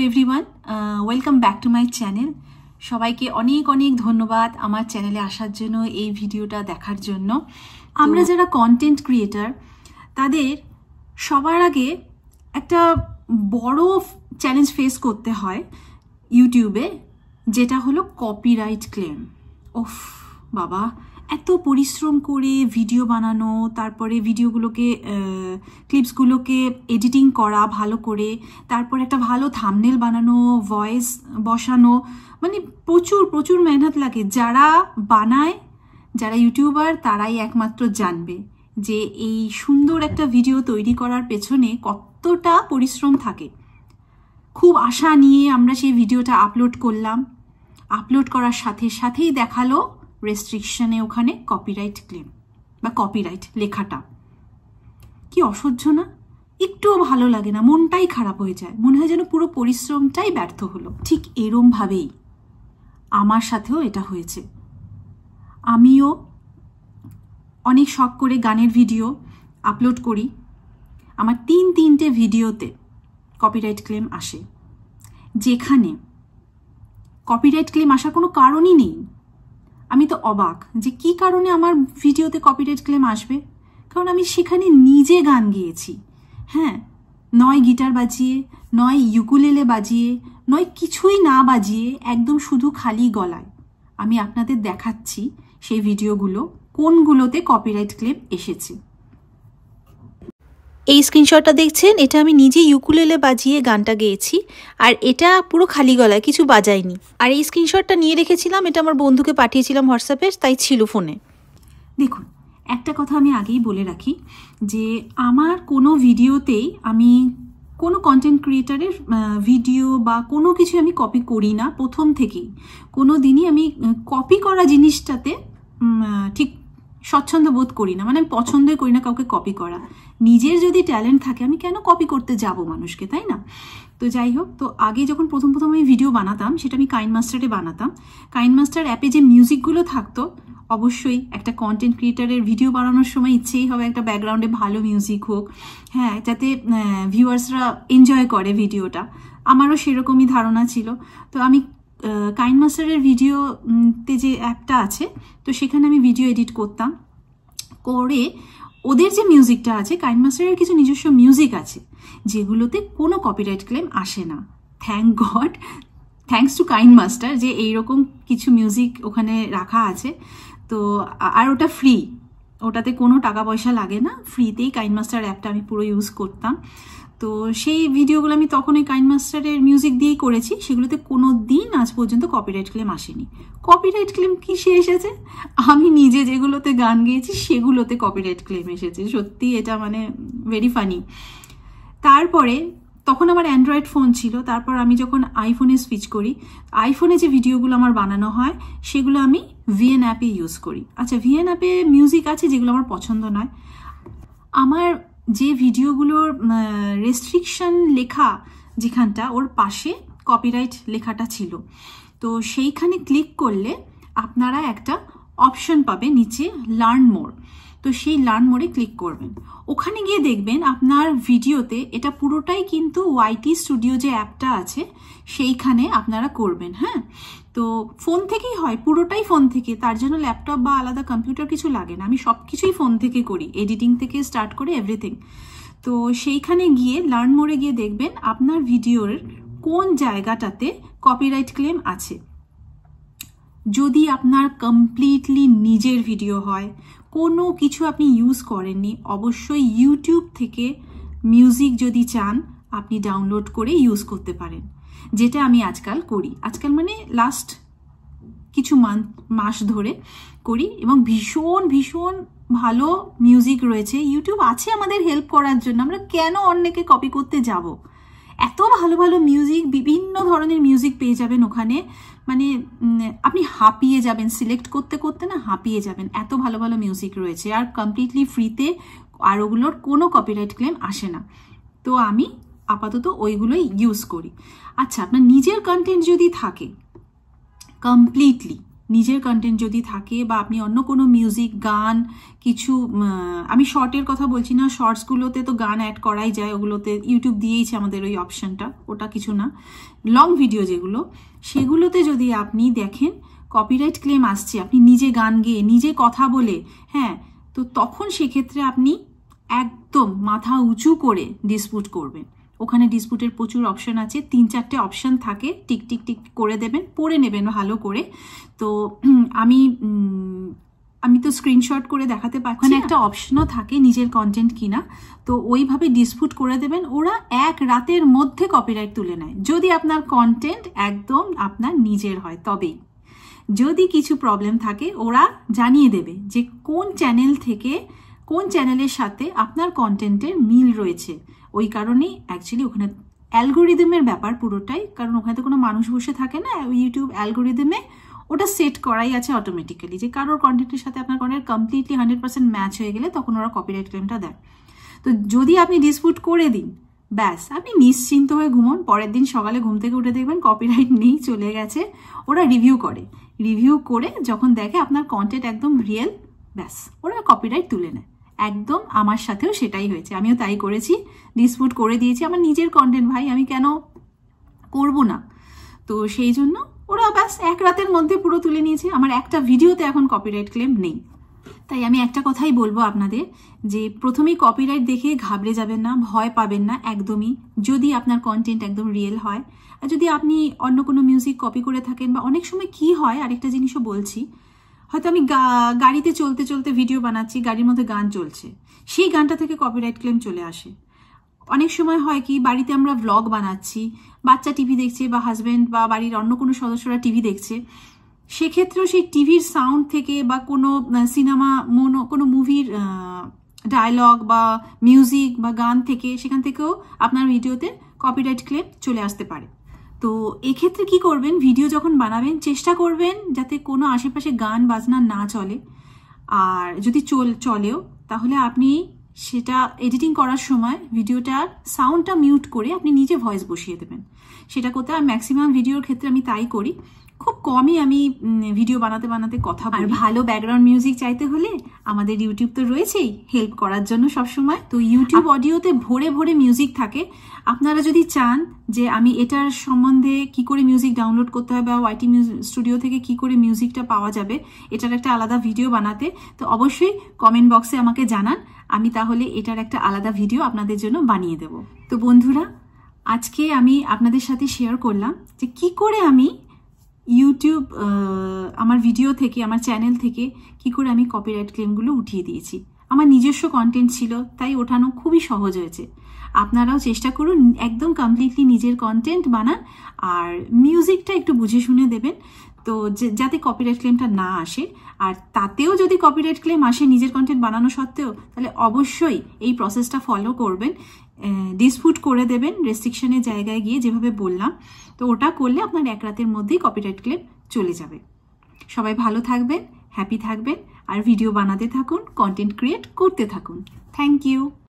Everyone, welcome back to my channel. সবাইকে অনেক অনেক ধন্যবাদ আমার চ্যানেলে আসার জন্য, এই ভিডিওটা দেখার জন্য। আমরা যারা কন্টেন্ট ক্রিয়েটার তাদের সবার আগে একটা বড় চ্যালেঞ্জ ফেস করতে হয় ইউটিউবে, যেটা হলো কপিরাইট ক্লেম। ওফ বাবা, এত পরিশ্রম করে ভিডিও বানানো, তারপরে ভিডিওগুলোকে ক্লিপসগুলোকে এডিটিং করা ভালো করে, তারপর একটা ভালো থাম্বনেল বানানো, ভয়েস বসানো, মানে প্রচুর প্রচুর মেহনত লাগে। যারা বানায়, যারা ইউটিউবার, তারাই একমাত্র জানবে যে এই সুন্দর একটা ভিডিও তৈরি করার পেছনে কতটা পরিশ্রম থাকে। খুব আশা নিয়ে আমরা সেই ভিডিওটা আপলোড করলাম, আপলোড করার সাথে সাথেই দেখালো রেস্ট্রিকশনে ওখানে কপিরাইট ক্লেম বা কপিরাইট লেখাটা। কি অসহ্য না? একটুও ভালো লাগে না, মনটাই খারাপ হয়ে যায়, মনে হয় যেন পুরো পরিশ্রমটাই ব্যর্থ হলো। ঠিক এরমভাবেই আমার সাথেও এটা হয়েছে। আমিও অনেক শখ করে গানের ভিডিও আপলোড করি, আমার তিনটে ভিডিওতে কপিরাইট ক্লেম আসে, যেখানে কপিরাইট ক্লেম আসার কোনো কারণই নেই। আমি তো অবাক যে কি কারণে আমার ভিডিওতে কপিরাইট ক্লেম আসবে, কারণ আমি সেখানে নিজে গান গেয়েছি। হ্যাঁ, নয় গিটার বাজিয়ে, নয় ইউকুলেলে বাজিয়ে, নয় কিছুই না বাজিয়ে, একদম শুধু খালি গলায়। আমি আপনাদের দেখাচ্ছি সেই ভিডিওগুলো কোনগুলোতে কপিরাইট ক্লেম এসেছে। এই স্ক্রিনশটটা দেখছেন, এটা আমি নিজে ইউকুলেলে বাজিয়ে গানটা গেয়েছি, আর এটা পুরো খালি গলায়, কিছু বাজাইনি। আর এই স্ক্রিনশটটা নিয়ে রেখেছিলাম, এটা আমার বন্ধুকে পাঠিয়েছিলাম হোয়াটসঅ্যাপে, তাই ছিল ফোনে। দেখুন, একটা কথা আমি আগেই বলে রাখি যে আমার কোনো ভিডিওতেই আমি কোনো কন্টেন্ট ক্রিয়েটারের ভিডিও বা কোনো কিছু আমি কপি করি না। প্রথম থেকেই কোনো দিনই আমি কপি করা জিনিসটাতে ঠিক স্বচ্ছন্দ বোধ করি না, মানে আমি পছন্দই করি না কাউকে কপি করা। নিজের যদি ট্যালেন্ট থাকে আমি কেন কপি করতে যাব মানুষকে, তাই না? তো যাই হোক, তো আগে যখন প্রথম আমি ভিডিও বানাতাম, সেটা আমি কাইনমাস্টারে বানাতাম। কাইনমাস্টার অ্যাপে যে মিউজিকগুলো থাকতো, অবশ্যই একটা কন্টেন্ট ক্রিয়েটারের ভিডিও বানানোর সময় ইচ্ছেই হবে একটা ব্যাকগ্রাউন্ডে ভালো মিউজিক হোক, হ্যাঁ, যাতে ভিউয়ার্সরা এনজয় করে ভিডিওটা। আমারও সেরকমই ধারণা ছিল। তো আমি কাইনমাস্টারের ভিডিওতে যে অ্যাপটা আছে, তো সেখানে আমি ভিডিও এডিট করতাম, করে ওদের যে মিউজিকটা আছে, কাইনমাস্টারের কিছু নিজস্ব মিউজিক আছে যেগুলোতে কোনো কপিরাইট ক্লেম আসে না। Thank god, thanks to KineMaster যে এইরকম কিছু মিউজিক ওখানে রাখা আছে। তো আর ওটা ফ্রি, ওটাতে কোনো টাকা পয়সা লাগে না, ফ্রিতেই কাইনমাস্টার অ্যাপটা আমি পুরো ইউজ করতাম। তো সেই ভিডিওগুলো আমি তখন ওই কাইনমাস্টারের মিউজিক দিয়েই করেছি, সেগুলোতে কোনো দিন আজ পর্যন্ত কপিরাইট ক্লেম আসেনি। কপিরাইট ক্লেম কিসে এসেছে? আমি নিজে যেগুলোতে গান গেয়েছি সেগুলোতে কপিরাইট ক্লেম এসেছে। সত্যি এটা মানে ভেরি ফানি। তারপরে তখন আমার অ্যান্ড্রয়েড ফোন ছিল, তারপর আমি যখন আইফোনে সুইচ করি, আইফোনে যে ভিডিওগুলো আমার বানানো হয় সেগুলো আমি ভিএন অ্যাপে ইউজ করি। আচ্ছা, ভিএন অ্যাপে মিউজিক আছে যেগুলো আমার পছন্দ নয়। আমার যে ভিডিওগুলোর রেস্ট্রিকশন লেখা যেখানটা, ওর পাশে কপিরাইট লেখাটা ছিল, তো সেইখানে ক্লিক করলে আপনারা একটা অপশন পাবে নিচে, লার্ন মোর। তো সেই লার্ন মোরে ক্লিক করবেন, ওখানে গিয়ে দেখবেন আপনার ভিডিওতে এটা পুরোটাই কিন্তু ওয়াইটি স্টুডিও যে অ্যাপটা আছে সেইখানে আপনারা করবেন। হ্যাঁ, তো ফোন থেকেই হয়, পুরোটাই ফোন থেকে, তার জন্য ল্যাপটপ বা আলাদা কম্পিউটার কিছু লাগে না। আমি সব কিছুই ফোন থেকে করি, এডিটিং থেকে স্টার্ট করে এভরিথিং। তো সেইখানে গিয়ে লার্ন মোরে গিয়ে দেখবেন আপনার ভিডিওর কোন জায়গাটাতে কপিরাইট ক্লেম আছে। যদি আপনার কমপ্লিটলি নিজের ভিডিও হয়, কোনো কিছু আপনি ইউজ করেননি, অবশ্যই ইউটিউব থেকে মিউজিক যদি চান আপনি ডাউনলোড করে ইউজ করতে পারেন, যেটা আমি আজকাল করি। আজকাল মানে লাস্ট কিছু মাস ধরে করি, এবং ভীষণ ভীষণ ভালো মিউজিক রয়েছে। ইউটিউব আছে আমাদের হেল্প করার জন্য, আমরা কেন অন্যকে কপি করতে যাব? এত ভালো ভালো মিউজিক, বিভিন্ন ধরনের মিউজিক পেয়ে যাবেন ওখানে, মানে আপনি হাঁপিয়ে যাবেন, সিলেক্ট করতে করতে না হাঁপিয়ে যাবেন, এত ভালো ভালো মিউজিক রয়েছে, আর কমপ্লিটলি ফ্রিতে, আর ওগুলোর কোনো কপিরাইট ক্লেম আসে না। তো আমি আপাতত ওইগুলোই ইউজ করি। আচ্ছা, আপনার নিজের কন্টেন্ট যদি থাকে কমপ্লিটলি, নিজের কন্টেন্ট যদি থাকে বা আপনি অন্য কোনো মিউজিক গান কিছু, আমি শর্টের কথা বলছি না, শর্টসগুলোতে তো গান অ্যাড করাই যায়, ওগুলোতে ইউটিউব দিয়েইছে আমাদের ওই অপশানটা, ওটা কিছু না। লং ভিডিও যেগুলো, সেগুলোতে যদি আপনি দেখেন কপিরাইট ক্লেম আসছে, আপনি নিজে গান গেয়ে নিজে কথা বলে, হ্যাঁ, তো তখন সেক্ষেত্রে আপনি একদম মাথা উঁচু করে ডিসপুট করবেন। ওখানে ডিসপুটের প্রচুর অপশন আছে, 3-4টে অপশন থাকে, টিক টিক টিক করে দেবেন, পড়ে নেবেন ভালো করে। তো আমি তো স্ক্রিনশট করে দেখাতে পারছি, ওখানে একটা অপশনও থাকে নিজের কন্টেন্ট কিনা, তো ওইভাবে ডিসপুট করে দেবেন। ওরা এক রাতের মধ্যে কপিরাইট তুলে নেয় যদি আপনার কন্টেন্ট একদম আপনার নিজের হয়। তবেই যদি কিছু প্রবলেম থাকে ওরা জানিয়ে দেবে যে কোন চ্যানেল থেকে কোন চ্যানেলের সাথে আপনার কন্টেন্টের মিল রয়েছে। ওই কারণেই অ্যাকচুয়ালি ওখানে অ্যালগোরিদমের ব্যাপার পুরোটাই, কারণ ওখানে তো কোনো মানুষ বসে থাকে না, ইউটিউব অ্যালগোরিদমে ওটা সেট করাই আছে অটোমেটিক্যালি, যে কারোর কন্টেন্টের সাথে আপনার কন্টেন্ট কমপ্লিটলি 100% ম্যাচ হয়ে গেলে তখন ওরা কপিরাইট ক্লেমটা দেয়। তো যদি আপনি ডিসপুট করে দিন, ব্যাস আপনি নিশ্চিন্ত হয়ে ঘুমন, পরের দিন সকালে ঘুম থেকে উঠে দেখবেন কপিরাইট নেই, চলে গেছে। ওরা রিভিউ করে যখন দেখে আপনার কন্টেন্ট একদম রিয়েল, ব্যাস ওরা কপিরাইট তুলে নেয়। একদম আমার সাথেও সেটাই হয়েছে, আমিও তাই করেছি, ডিসপুট করে দিয়েছি। আমার নিজের কন্টেন্ট ভাই, আমি কেন করব না? তো সেই জন্য ওরা ব্যাস এক রাতের মধ্যে পুরো তুলে নিয়েছে। আমার একটা ভিডিওতে এখন কপিরাইট ক্লেম নেই। তাই আমি একটা কথাই বলবো আপনাদের, যে প্রথমেই কপিরাইট দেখে ঘাবড়ে যাবেন না, ভয় পাবেন না একদমই, যদি আপনার কন্টেন্ট একদম রিয়েল হয়। আর যদি আপনি অন্য কোনো মিউজিক কপি করে থাকেন, বা অনেক সময় কি হয়, আরেকটা জিনিসও বলছি, হয়তো আমি গাড়িতে চলতে চলতে ভিডিও বানাচ্ছি, গাড়ির মধ্যে গান চলছে, সেই গানটা থেকে কপিরাইট ক্লেম চলে আসে। অনেক সময় হয় কি, বাড়িতে আমরা ভ্লগ বানাচ্ছি, বাচ্চা টিভি দেখছে, বা হাজব্যান্ড বা বাড়ির অন্য কোনো সদস্যরা টিভি দেখছে, সেক্ষেত্রেও সেই টিভির সাউন্ড থেকে বা কোনো সিনেমা কোনো মুভির ডায়লগ বা মিউজিক বা গান থেকে, সেখান থেকেও আপনার ভিডিওতে কপিরাইট ক্লেম চলে আসতে পারে। তো এক্ষেত্রে কি করবেন, ভিডিও যখন বানাবেন চেষ্টা করবেন যাতে কোনো আশেপাশে গান বাজনা না চলে, আর যদি চলেও তাহলে আপনি সেটা এডিটিং করার সময় ভিডিওটার সাউন্ডটা মিউট করে আপনি নিজে ভয়েস বসিয়ে দেবেন। সেটা করতে ম্যাক্সিমাম ভিডিওর ক্ষেত্রে আমি তাই করি, খুব কমই আমি ভিডিও বানাতে কথা বলি। আর ভালো ব্যাকগ্রাউন্ড মিউজিক চাইতে হলে আমাদের ইউটিউব তো রয়েছেই হেল্প করার জন্য সবসময়। তো ইউটিউব অডিওতে ভরে ভরে মিউজিক থাকে। আপনারা যদি চান যে আমি এটার সম্বন্ধে কি করে মিউজিক ডাউনলোড করতে হবে, বা ওয়াইটি স্টুডিও থেকে কি করে মিউজিকটা পাওয়া যাবে, এটার একটা আলাদা ভিডিও বানাতে, তো অবশ্যই কমেন্ট বক্সে আমাকে জানান, আমি তাহলে এটার একটা আলাদা ভিডিও আপনাদের জন্য বানিয়ে দেব। তো বন্ধুরা, আজকে আমি আপনাদের সাথে শেয়ার করলাম যে কি করে আমি ইউটিউব আমার ভিডিও থেকে, আমার চ্যানেল থেকে কি করে আমি কপিরাইট ক্লেমগুলো উঠিয়ে দিয়েছি। আমার নিজস্ব কন্টেন্ট ছিল, তাই ওঠানো খুবই সহজ হয়েছে। আপনারাও চেষ্টা করুন একদম কমপ্লিটলি নিজের কন্টেন্ট বানান, আর মিউজিকটা একটু বুঝে শুনে দেবেন, তো যাতে কপিরাইট ক্লেমটা না আসে। আর তাতেও যদি কপিরাইট ক্লেম আসে নিজের কন্টেন্ট বানানো সত্ত্বেও, তাহলে অবশ্যই এই প্রসেসটা ফলো করবেন, ডিসপুট করে দেবেন রেস্ট্রিকশনের জায়গায় গিয়ে, যেভাবে বললাম। তো ওটা করলে আপনার এক রাতের মধ্যেই কপিরাইট ক্লেম চলে যাবে। সবাই ভালো থাকবেন, হ্যাপি থাকবেন, আর ভিডিও বানাতে থাকুন, কন্টেন্ট ক্রিয়েট করতে থাকুন। Thank you.